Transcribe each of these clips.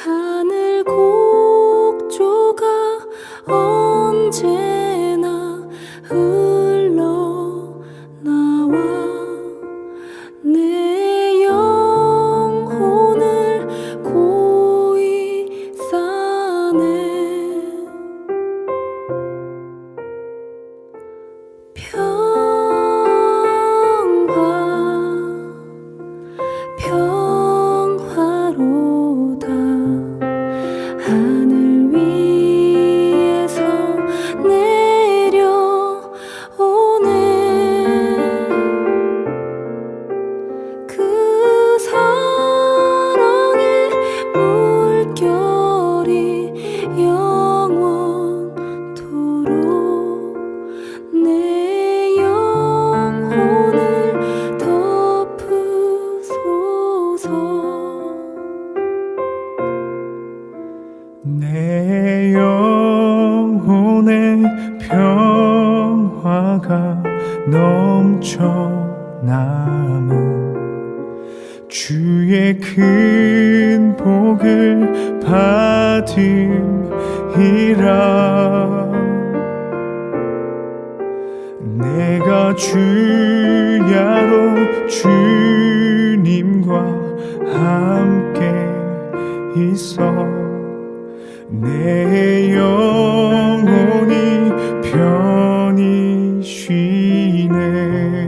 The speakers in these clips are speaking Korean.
하늘 곡조가 언제나 흘러나와 내 영혼을 고이 싸네. 평화로다. 하늘 위에서 내려오네. 그 사랑의 물결이 영원토록 내 영혼을 덮으소서. 내 영혼의 평화가 넘쳐남은 주의 큰 복을 받음이라. 내가 주야로 주님과 함께 있어 내 영혼이 편히 쉬네.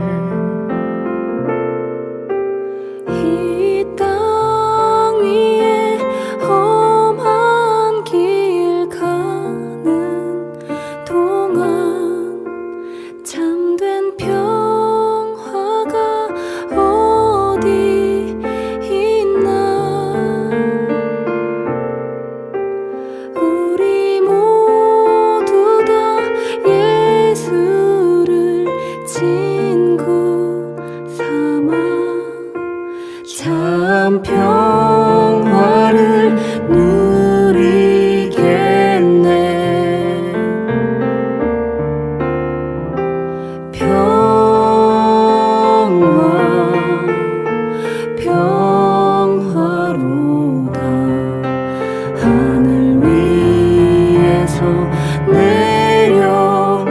이 땅 위에 험한 길 가는 동안 참된 평화가 어디 있나. 우리 모두 다 예수를 친구 삼아 참 평화를 누리겠네. 평화로다. 하늘 위에서 내려오네.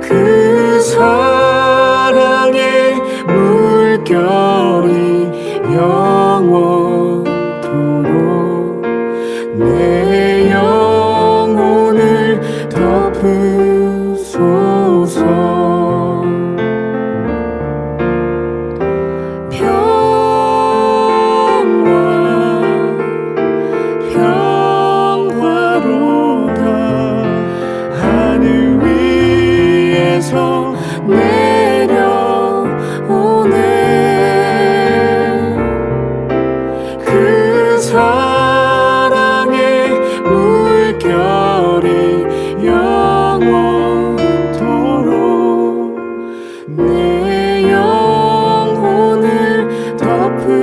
그 사랑의 물결이 영원토록 내 영혼을 덮으소서. 평화로다. 하늘 위에서 내려오네. 그 사랑의 물결이 영원토록 내 영혼을 덮으소서.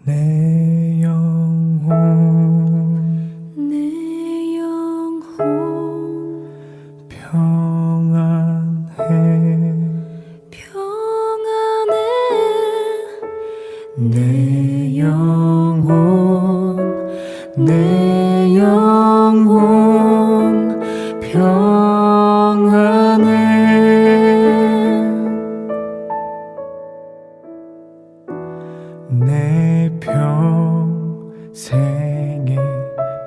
내 영혼 내 영혼 평안해. 평안해. 내 영혼 내 영혼 평안해. 내 평생에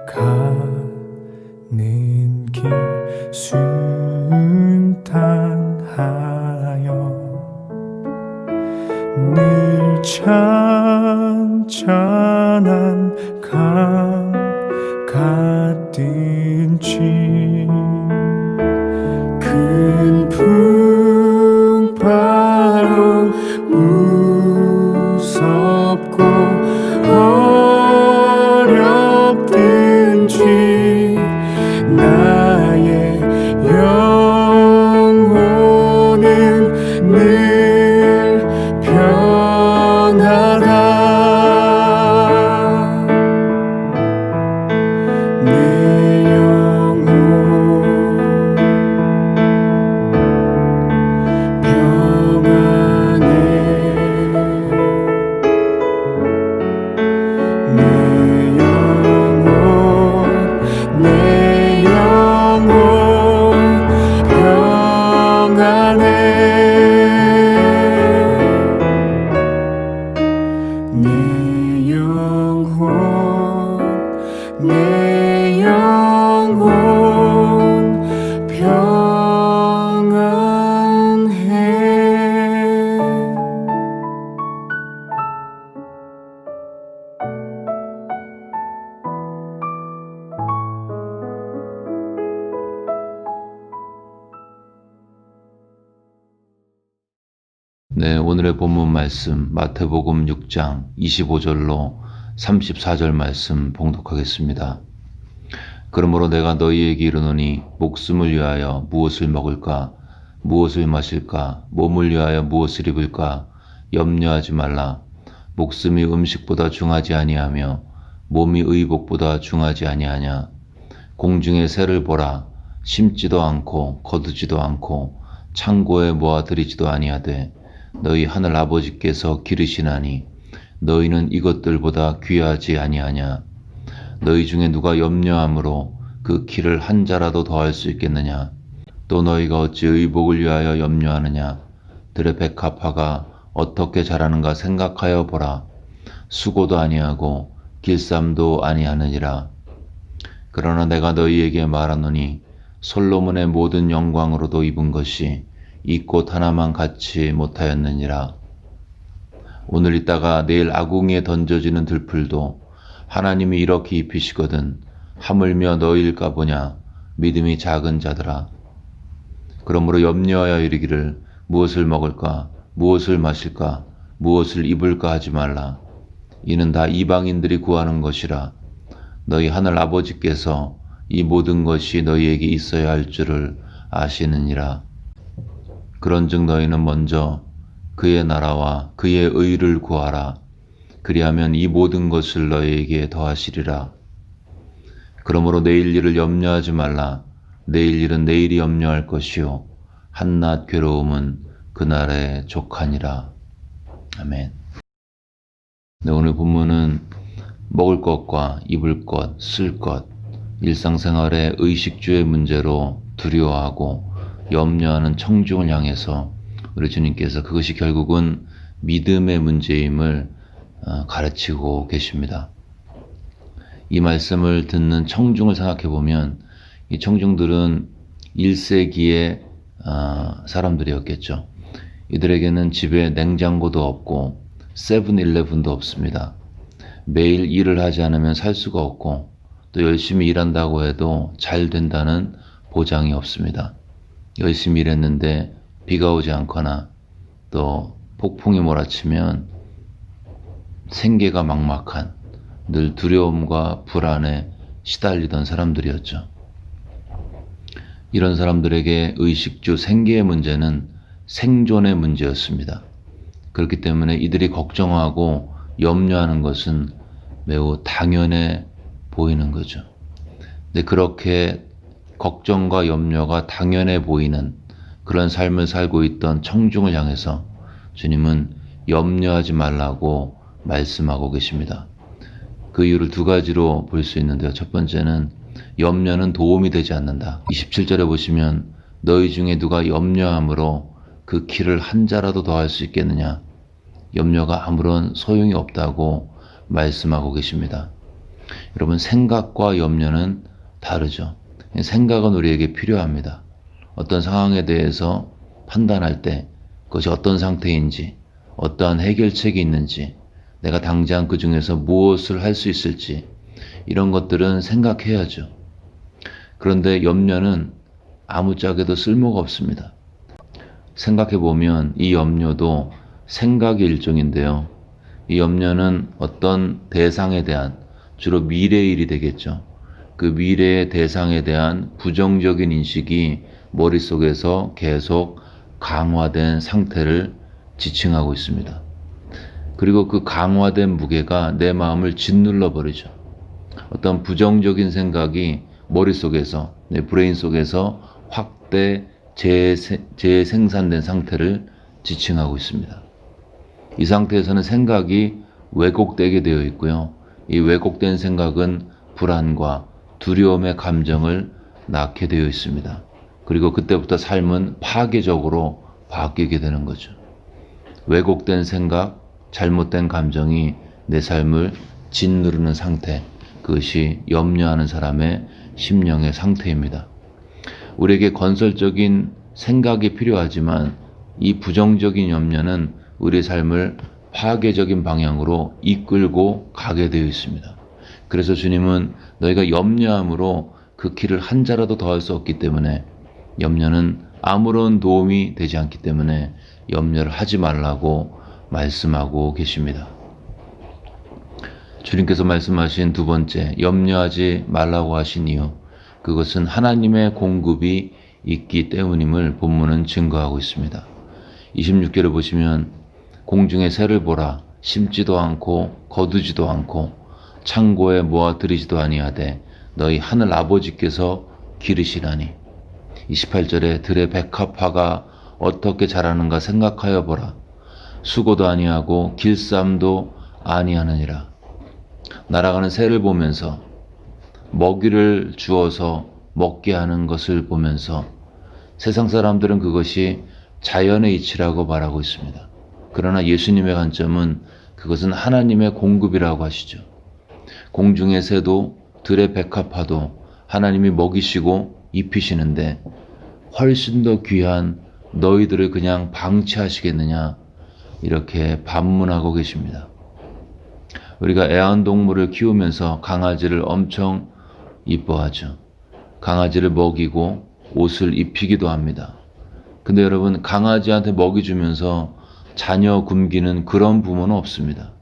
가는 길 순탄하여 늘 찬찬한 강 같든지 큰 풍파로 무섭고 어렵든지 나의 네, 오늘의 본문 말씀 마태복음 6장 25절로 34절 말씀 봉독하겠습니다. 그러므로 내가 너희에게 이르노니 목숨을 위하여 무엇을 먹을까, 무엇을 마실까, 몸을 위하여 무엇을 입을까 염려하지 말라. 목숨이 음식보다 중하지 아니하며 몸이 의복보다 중하지 아니하냐. 공중의 새를 보라. 심지도 않고 거두지도 않고 창고에 모아들이지도 아니하되 너희 하늘 아버지께서 기르시나니 너희는 이것들보다 귀하지 아니하냐. 너희 중에 누가 염려함으로 그 키를 한 자라도 더할 수 있겠느냐. 또 너희가 어찌 의복을 위하여 염려하느냐. 들의 백합화가 어떻게 자라는가 생각하여 보라. 수고도 아니하고 길쌈도 아니하느니라. 그러나 내가 너희에게 말하노니 솔로몬의 모든 영광으로도 입은 것이 이 꽃 하나만 갖지 못하였느니라. 오늘 있다가 내일 아궁이에 던져지는 들풀도 하나님이 이렇게 입히시거든 하물며 너희일까 보냐. 믿음이 작은 자들아. 그러므로 염려하여 이르기를 무엇을 먹을까, 무엇을 마실까, 무엇을 입을까 하지 말라. 이는 다 이방인들이 구하는 것이라. 너희 하늘 아버지께서 이 모든 것이 너희에게 있어야 할 줄을 아시느니라. 그런즉 너희는 먼저 그의 나라와 그의 의를 구하라. 그리하면 이 모든 것을 너희에게 더하시리라. 그러므로 내일 일을 염려하지 말라. 내일 일은 내일이 염려할 것이요 한낱 괴로움은 그날에 족하니라. 아멘. 네, 오늘 본문은 먹을 것과 입을 것, 쓸 것, 일상생활의 의식주의 문제로 두려워하고 염려하는 청중을 향해서 우리 주님께서 그것이 결국은 믿음의 문제임을 가르치고 계십니다. 이 말씀을 듣는 청중을 생각해 보면 이 청중들은 1세기의 사람들이었겠죠. 이들에게는 집에 냉장고도 없고 세븐일레븐도 없습니다. 매일 일을 하지 않으면 살 수가 없고 또 열심히 일한다고 해도 잘 된다는 보장이 없습니다. 열심히 일했는데 비가 오지 않거나 또 폭풍이 몰아치면 생계가 막막한 늘 두려움과 불안에 시달리던 사람들이었죠. 이런 사람들에게 의식주 생계의 문제는 생존의 문제였습니다. 그렇기 때문에 이들이 걱정하고 염려하는 것은 매우 당연해 보이는 거죠. 근데 그렇게 걱정과 염려가 당연해 보이는 그런 삶을 살고 있던 청중을 향해서 주님은 염려하지 말라고 말씀하고 계십니다. 그 이유를 두 가지로 볼 수 있는데요. 첫 번째는 염려는 도움이 되지 않는다. 27절에 보시면 너희 중에 누가 염려함으로 그 키를 한 자라도 더할 수 있겠느냐. 염려가 아무런 소용이 없다고 말씀하고 계십니다. 여러분, 생각과 염려는 다르죠. 생각은 우리에게 필요합니다. 어떤 상황에 대해서 판단할 때 그것이 어떤 상태인지, 어떠한 해결책이 있는지, 내가 당장 그 중에서 무엇을 할 수 있을지 이런 것들은 생각해야죠. 그런데 염려는 아무짝에도 쓸모가 없습니다. 생각해보면 이 염려도 생각의 일종인데요. 이 염려는 어떤 대상에 대한, 주로 미래의 일이 되겠죠. 그 미래의 대상에 대한 부정적인 인식이 머릿속에서 계속 강화된 상태를 지칭하고 있습니다. 그리고 그 강화된 무게가 내 마음을 짓눌러 버리죠. 어떤 부정적인 생각이 머릿속에서, 내 브레인 속에서 확대 재생산된 상태를 지칭하고 있습니다. 이 상태에서는 생각이 왜곡되게 되어 있고요. 이 왜곡된 생각은 불안과 두려움의 감정을 낳게 되어 있습니다. 그리고 그때부터 삶은 파괴적으로 바뀌게 되는 거죠. 왜곡된 생각, 잘못된 감정이 내 삶을 짓누르는 상태, 그것이 염려하는 사람의 심령의 상태입니다. 우리에게 건설적인 생각이 필요하지만 이 부정적인 염려는 우리의 삶을 파괴적인 방향으로 이끌고 가게 되어 있습니다. 그래서 주님은 너희가 염려함으로 그 키를 한 자라도 더할 수 없기 때문에, 염려는 아무런 도움이 되지 않기 때문에 염려를 하지 말라고 말씀하고 계십니다. 주님께서 말씀하신 두 번째, 염려하지 말라고 하신 이유, 그것은 하나님의 공급이 있기 때문임을 본문은 증거하고 있습니다. 26절을 보시면 공중의 새를 보라, 심지도 않고 거두지도 않고 창고에 모아들이지도 아니하되 너희 하늘 아버지께서 기르시나니. 28절에 들의 백합화가 어떻게 자라는가 생각하여 보라. 수고도 아니하고 길쌈도 아니하느니라. 날아가는 새를 보면서 먹이를 주어서 먹게 하는 것을 보면서 세상 사람들은 그것이 자연의 이치라고 말하고 있습니다. 그러나 예수님의 관점은 그것은 하나님의 공급이라고 하시죠. 공중의 새도 들의 백합화도 하나님이 먹이시고 입히시는데 훨씬 더 귀한 너희들을 그냥 방치하시겠느냐, 이렇게 반문하고 계십니다. 우리가 애완동물을 키우면서 강아지를 엄청 이뻐하죠. 강아지를 먹이고 옷을 입히기도 합니다. 근데 여러분, 강아지한테 먹이 주면서 자녀 굶기는 그런 부모는 없습니다.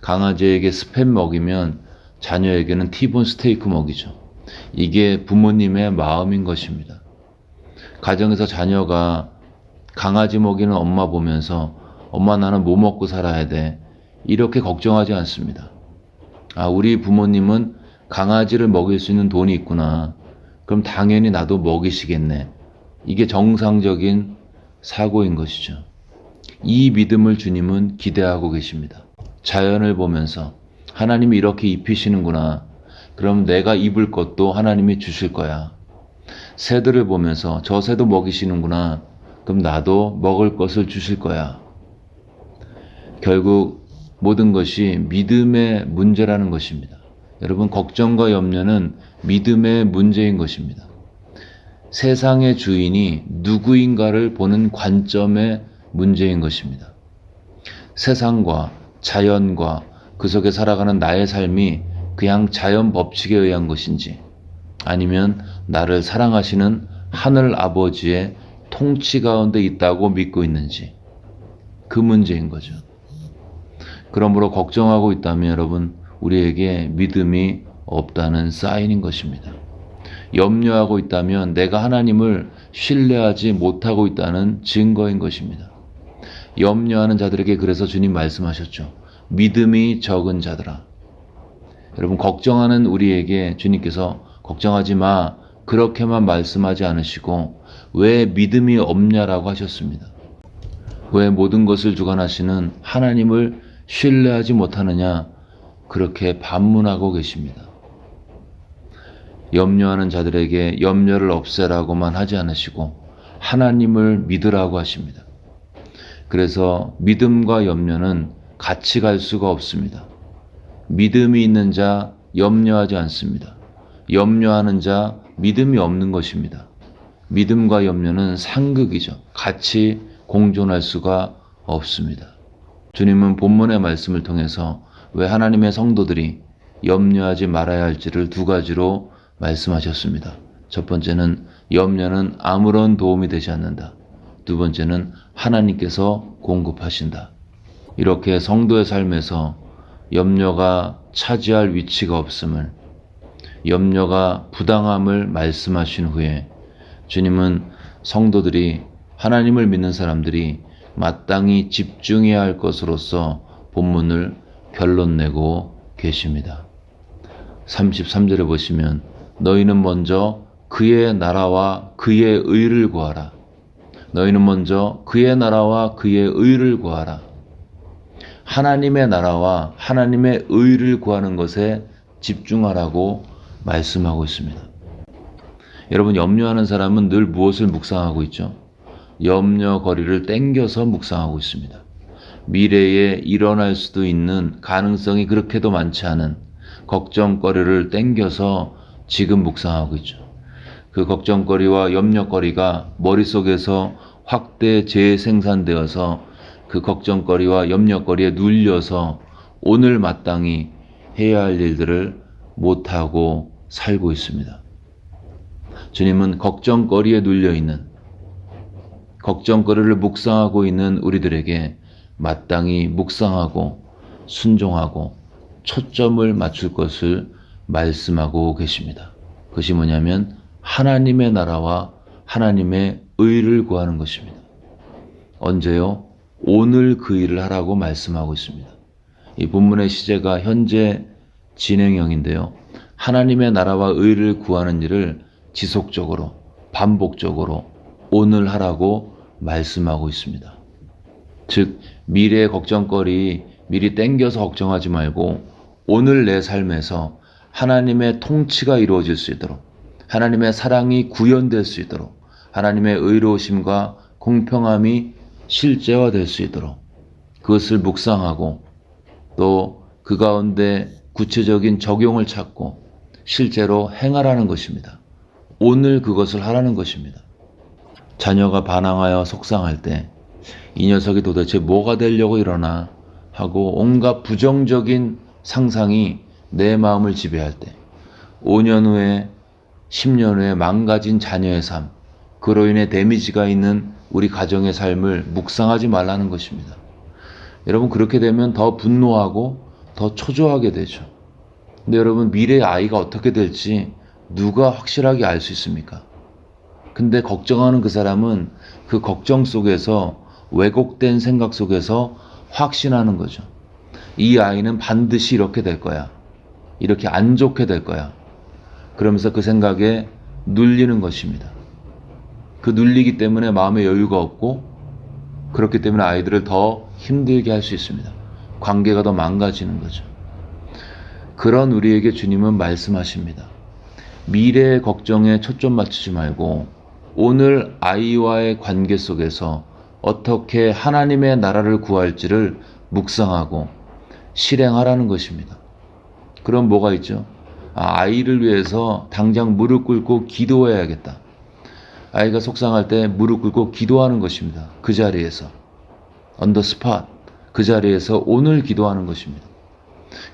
강아지에게 스팸 먹이면 자녀에게는 티본 스테이크 먹이죠. 이게 부모님의 마음인 것입니다. 가정에서 자녀가 강아지 먹이는 엄마 보면서 엄마 나는 뭐 먹고 살아야 돼, 이렇게 걱정하지 않습니다. 아, 우리 부모님은 강아지를 먹일 수 있는 돈이 있구나. 그럼 당연히 나도 먹이시겠네. 이게 정상적인 사고인 것이죠. 이 믿음을 주님은 기대하고 계십니다. 자연을 보면서 하나님이 이렇게 입히시는구나. 그럼 내가 입을 것도 하나님이 주실 거야. 새들을 보면서 저 새도 먹이시는구나. 그럼 나도 먹을 것을 주실 거야. 결국 모든 것이 믿음의 문제라는 것입니다. 여러분, 걱정과 염려는 믿음의 문제인 것입니다. 세상의 주인이 누구인가를 보는 관점의 문제인 것입니다. 세상과 자연과 그 속에 살아가는 나의 삶이 그냥 자연 법칙에 의한 것인지, 아니면 나를 사랑하시는 하늘 아버지의 통치 가운데 있다고 믿고 있는지, 그 문제인 거죠. 그러므로 걱정하고 있다면 여러분, 우리에게 믿음이 없다는 사인인 것입니다. 염려하고 있다면 내가 하나님을 신뢰하지 못하고 있다는 증거인 것입니다. 염려하는 자들에게 그래서 주님 말씀하셨죠. 믿음이 적은 자들아. 여러분, 걱정하는 우리에게 주님께서 걱정하지 마, 그렇게만 말씀하지 않으시고 왜 믿음이 없냐라고 하셨습니다. 왜 모든 것을 주관하시는 하나님을 신뢰하지 못하느냐, 그렇게 반문하고 계십니다. 염려하는 자들에게 염려를 없애라고만 하지 않으시고 하나님을 믿으라고 하십니다. 그래서 믿음과 염려는 같이 갈 수가 없습니다. 믿음이 있는 자 염려하지 않습니다. 염려하는 자 믿음이 없는 것입니다. 믿음과 염려는 상극이죠. 같이 공존할 수가 없습니다. 주님은 본문의 말씀을 통해서 왜 하나님의 성도들이 염려하지 말아야 할지를 두 가지로 말씀하셨습니다. 첫 번째는 염려는 아무런 도움이 되지 않는다. 두 번째는 하나님께서 공급하신다. 이렇게 성도의 삶에서 염려가 차지할 위치가 없음을, 염려가 부당함을 말씀하신 후에 주님은 성도들이, 하나님을 믿는 사람들이 마땅히 집중해야 할 것으로서 본문을 결론내고 계십니다. 33절에 보시면 너희는 먼저 그의 나라와 그의 의를 구하라. 너희는 먼저 그의 나라와 그의 의를 구하라. 하나님의 나라와 하나님의 의를 구하는 것에 집중하라고 말씀하고 있습니다. 여러분, 염려하는 사람은 늘 무엇을 묵상하고 있죠? 염려거리를 땡겨서 묵상하고 있습니다. 미래에 일어날 수도 있는 가능성이 그렇게도 많지 않은 걱정거리를 땡겨서 지금 묵상하고 있죠. 그 걱정거리와 염려거리가 머릿속에서 확대 재생산되어서 그 걱정거리와 염려거리에 눌려서 오늘 마땅히 해야 할 일들을 못하고 살고 있습니다. 주님은 걱정거리에 눌려있는, 걱정거리를 묵상하고 있는 우리들에게 마땅히 묵상하고 순종하고 초점을 맞출 것을 말씀하고 계십니다. 그것이 뭐냐면 하나님의 나라와 하나님의 의를 구하는 것입니다. 언제요? 오늘 그 일을 하라고 말씀하고 있습니다. 이 본문의 시제가 현재 진행형인데요. 하나님의 나라와 의를 구하는 일을 지속적으로 반복적으로 오늘 하라고 말씀하고 있습니다. 즉 미래의 걱정거리 미리 땡겨서 걱정하지 말고 오늘 내 삶에서 하나님의 통치가 이루어질 수 있도록 하나님의 사랑이 구현될 수 있도록 하나님의 의로우심과 공평함이 실제화될 수 있도록 그것을 묵상하고 또 그 가운데 구체적인 적용을 찾고 실제로 행하라는 것입니다. 오늘 그것을 하라는 것입니다. 자녀가 반항하여 속상할 때 이 녀석이 도대체 뭐가 되려고 이러나 하고 온갖 부정적인 상상이 내 마음을 지배할 때 5년 후에 10년 후에 망가진 자녀의 삶 그로 인해 데미지가 있는 우리 가정의 삶을 묵상하지 말라는 것입니다. 여러분 그렇게 되면 더 분노하고 더 초조하게 되죠. 근데 여러분 미래의 아이가 어떻게 될지 누가 확실하게 알 수 있습니까? 근데 걱정하는 그 사람은 그 걱정 속에서 왜곡된 생각 속에서 확신하는 거죠. 이 아이는 반드시 이렇게 될 거야. 이렇게 안 좋게 될 거야. 그러면서 그 생각에 눌리는 것입니다. 그 눌리기 때문에 마음에 여유가 없고 그렇기 때문에 아이들을 더 힘들게 할 수 있습니다. 관계가 더 망가지는 거죠. 그런 우리에게 주님은 말씀하십니다. 미래의 걱정에 초점 맞추지 말고 오늘 아이와의 관계 속에서 어떻게 하나님의 나라를 구할지를 묵상하고 실행하라는 것입니다. 그럼 뭐가 있죠? 아이를 위해서 당장 무릎 꿇고 기도해야겠다. 아이가 속상할 때 무릎 꿇고 기도하는 것입니다. 그 자리에서 on the spot 그 자리에서 오늘 기도하는 것입니다.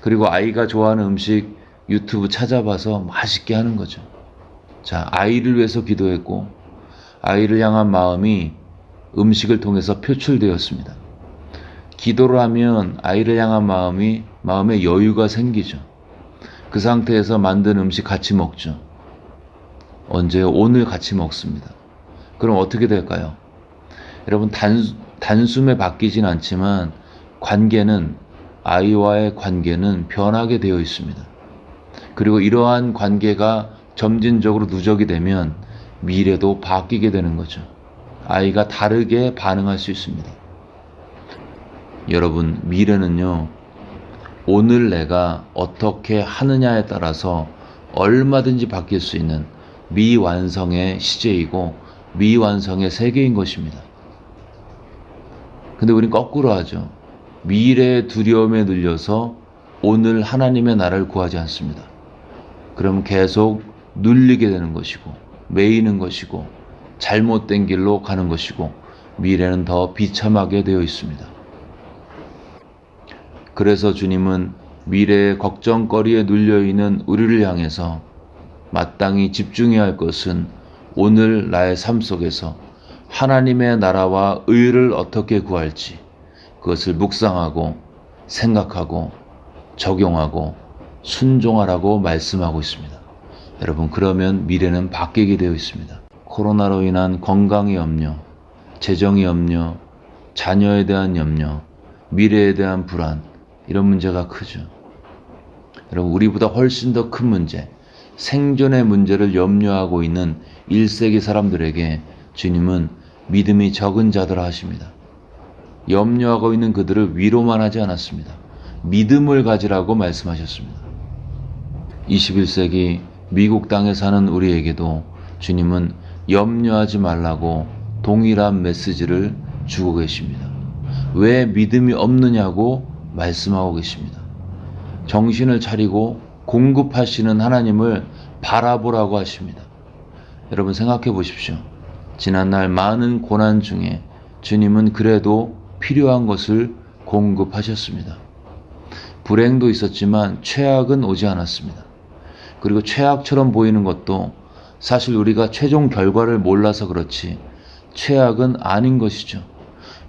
그리고 아이가 좋아하는 음식 유튜브 찾아봐서 맛있게 하는 거죠. 자, 아이를 위해서 기도했고 아이를 향한 마음이 음식을 통해서 표출되었습니다. 기도를 하면 아이를 향한 마음에 여유가 생기죠. 그 상태에서 만든 음식 같이 먹죠. 언제요? 오늘 같이 먹습니다. 그럼 어떻게 될까요? 여러분 단숨에 바뀌진 않지만 아이와의 관계는 변하게 되어 있습니다. 그리고 이러한 관계가 점진적으로 누적이 되면 미래도 바뀌게 되는 거죠. 아이가 다르게 반응할 수 있습니다. 여러분 미래는요 오늘 내가 어떻게 하느냐에 따라서 얼마든지 바뀔 수 있는 미완성의 시제이고 미완성의 세계인 것입니다. 근데 우린 거꾸로 하죠. 미래의 두려움에 눌려서 오늘 하나님의 나라를 구하지 않습니다. 그럼 계속 눌리게 되는 것이고 매이는 것이고 잘못된 길로 가는 것이고 미래는 더 비참하게 되어 있습니다. 그래서 주님은 미래의 걱정거리에 눌려있는 우리를 향해서 마땅히 집중해야 할 것은 오늘 나의 삶 속에서 하나님의 나라와 의를 어떻게 구할지 그것을 묵상하고 생각하고 적용하고 순종하라고 말씀하고 있습니다. 여러분 그러면 미래는 바뀌게 되어 있습니다. 코로나로 인한 건강의 염려, 재정의 염려, 자녀에 대한 염려, 미래에 대한 불안 이런 문제가 크죠. 여러분 우리보다 훨씬 더 큰 문제 생존의 문제를 염려하고 있는 1세기 사람들에게 주님은 믿음이 적은 자들아 하십니다. 염려하고 있는 그들을 위로만 하지 않았습니다. 믿음을 가지라고 말씀하셨습니다. 21세기 미국 땅에 사는 우리에게도 주님은 염려하지 말라고 동일한 메시지를 주고 계십니다. 왜 믿음이 없느냐고 말씀하고 계십니다. 정신을 차리고 공급하시는 하나님을 바라보라고 하십니다. 여러분 생각해 보십시오. 지난날 많은 고난 중에 주님은 그래도 필요한 것을 공급하셨습니다. 불행도 있었지만 최악은 오지 않았습니다. 그리고 최악처럼 보이는 것도 사실 우리가 최종 결과를 몰라서 그렇지 최악은 아닌 것이죠.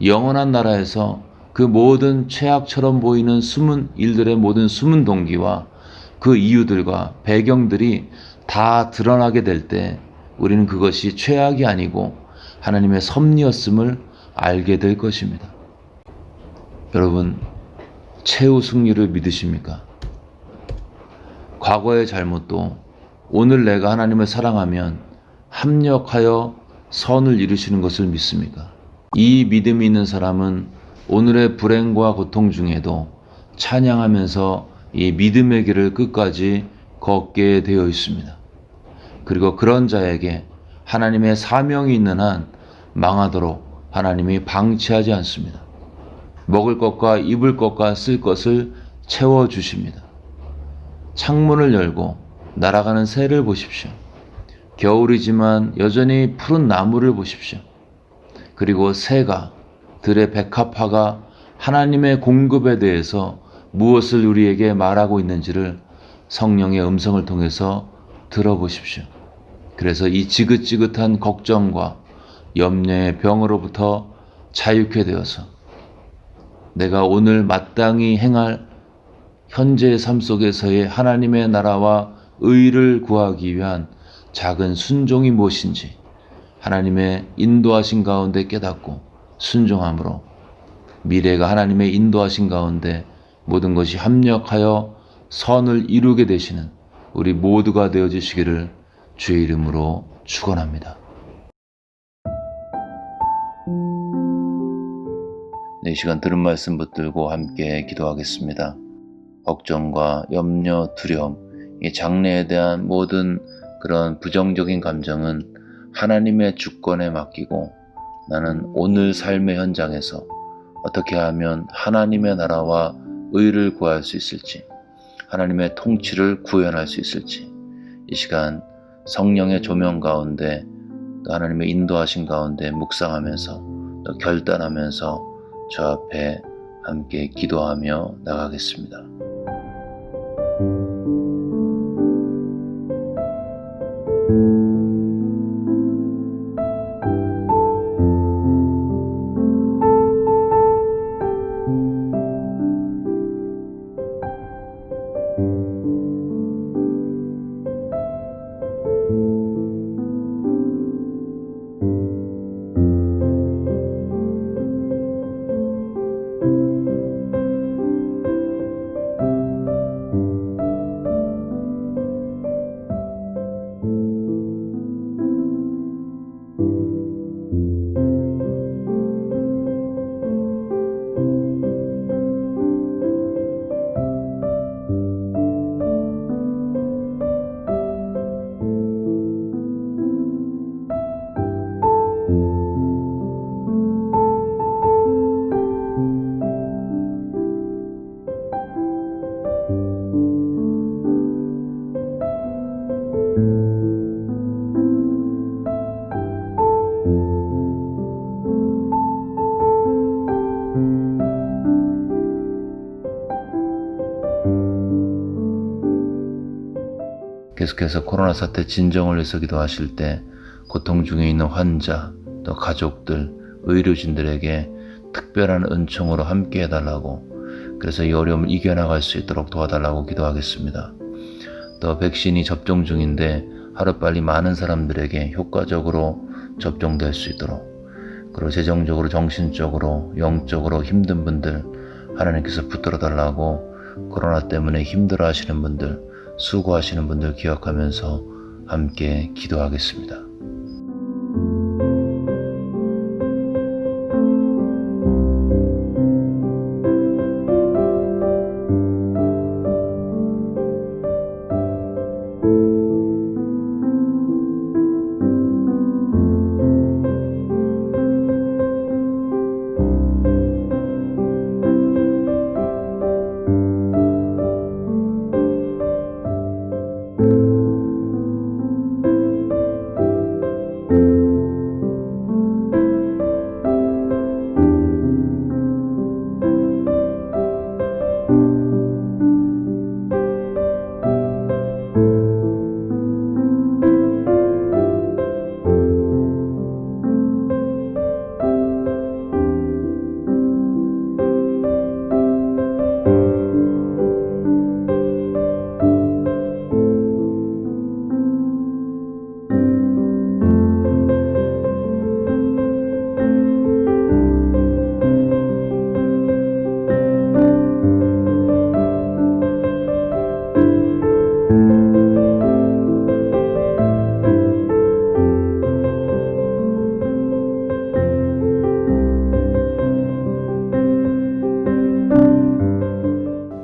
영원한 나라에서 그 모든 최악처럼 보이는 숨은 일들의 모든 숨은 동기와 그 이유들과 배경들이 다 드러나게 될 때 우리는 그것이 최악이 아니고 하나님의 섭리였음을 알게 될 것입니다. 여러분, 최후 승리를 믿으십니까? 과거의 잘못도 오늘 내가 하나님을 사랑하면 합력하여 선을 이루시는 것을 믿습니까? 이 믿음이 있는 사람은 오늘의 불행과 고통 중에도 찬양하면서 이 믿음의 길을 끝까지 걷게 되어 있습니다. 그리고 그런 자에게 하나님의 사명이 있는 한 망하도록 하나님이 방치하지 않습니다. 먹을 것과 입을 것과 쓸 것을 채워주십니다. 창문을 열고 날아가는 새를 보십시오. 겨울이지만 여전히 푸른 나무를 보십시오. 그리고 새가, 들의 백합화가 하나님의 공급에 대해서 무엇을 우리에게 말하고 있는지를 성령의 음성을 통해서 들어보십시오. 그래서 이 지긋지긋한 걱정과 염려의 병으로부터 자유케 되어서 내가 오늘 마땅히 행할 현재의 삶 속에서의 하나님의 나라와 의를 구하기 위한 작은 순종이 무엇인지 하나님의 인도하신 가운데 깨닫고 순종함으로 미래가 하나님의 인도하신 가운데 모든 것이 합력하여 선을 이루게 되시는 우리 모두가 되어주시기를 주의 이름으로 축원합니다. 이 시간 들은 말씀 붙들고 함께 기도하겠습니다. 걱정과 염려, 두려움, 이 장래에 대한 모든 그런 부정적인 감정은 하나님의 주권에 맡기고 나는 오늘 삶의 현장에서 어떻게 하면 하나님의 나라와 의를 구할 수 있을지, 하나님의 통치를 구현할 수 있을지 이 시간 성령의 조명 가운데 또 하나님의 인도하신 가운데 묵상하면서 또 결단하면서 저 앞에 함께 기도하며 나가겠습니다. 계속해서 코로나 사태 진정을 위해서 기도하실 때 고통 중에 있는 환자, 또 가족들, 의료진들에게 특별한 은총으로 함께 해달라고, 그래서 이 어려움을 이겨나갈 수 있도록 도와달라고 기도하겠습니다. 또 백신이 접종 중인데 하루빨리 많은 사람들에게 효과적으로 접종될 수 있도록, 그리고 재정적으로, 정신적으로, 영적으로 힘든 분들 하나님께서 붙들어 달라고, 코로나 때문에 힘들어 하시는 분들, 수고하시는 분들 기억하면서 함께 기도하겠습니다.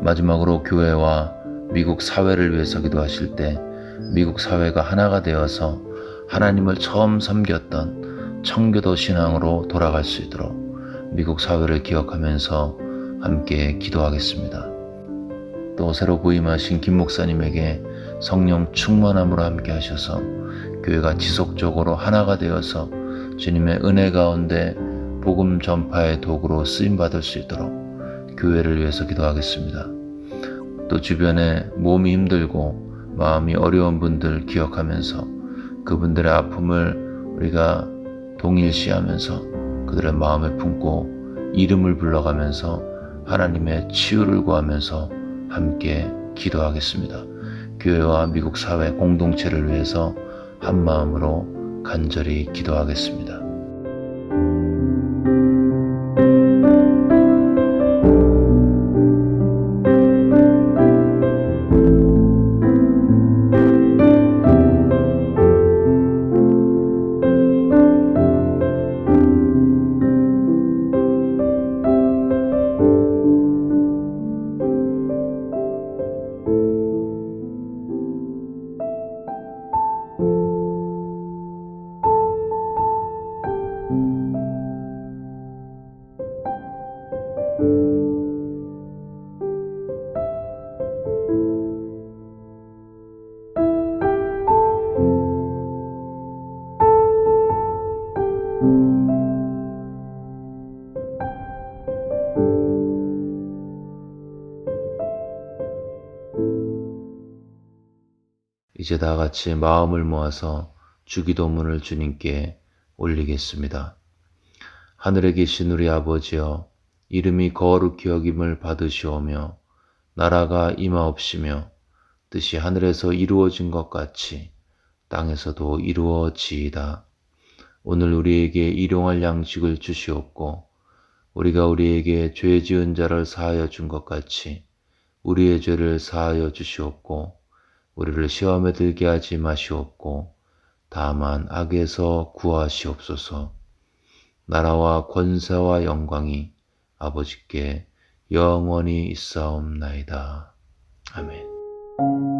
마지막으로 교회와 미국 사회를 위해서 기도하실 때 미국 사회가 하나가 되어서 하나님을 처음 섬겼던 청교도 신앙으로 돌아갈 수 있도록 미국 사회를 기억하면서 함께 기도하겠습니다. 또 새로 부임하신 김 목사님에게 성령 충만함으로 함께 하셔서 교회가 지속적으로 하나가 되어서 주님의 은혜 가운데 복음 전파의 도구로 쓰임받을 수 있도록 교회를 위해서 기도하겠습니다. 또 주변에 몸이 힘들고 마음이 어려운 분들 기억하면서 그분들의 아픔을 우리가 동일시하면서 그들의 마음에 품고 이름을 불러가면서 하나님의 치유를 구하면서 함께 기도하겠습니다. 교회와 미국 사회 공동체를 위해서 한 마음으로 간절히 기도하겠습니다. 이제 다 같이 마음을 모아서 주기도문을 주님께 올리겠습니다. 하늘에 계신 우리 아버지여, 이름이 거룩히 여김을 받으시오며 나라가 임하옵시며 뜻이 하늘에서 이루어진 것 같이 땅에서도 이루어지이다. 오늘 우리에게 일용할 양식을 주시옵고 우리가 우리에게 죄 지은 자를 사하여 준 것 같이 우리의 죄를 사하여 주시옵고 우리를 시험에 들게 하지 마시옵고 다만 악에서 구하시옵소서. 나라와 권세와 영광이 아버지께 영원히 있사옵나이다. 아멘.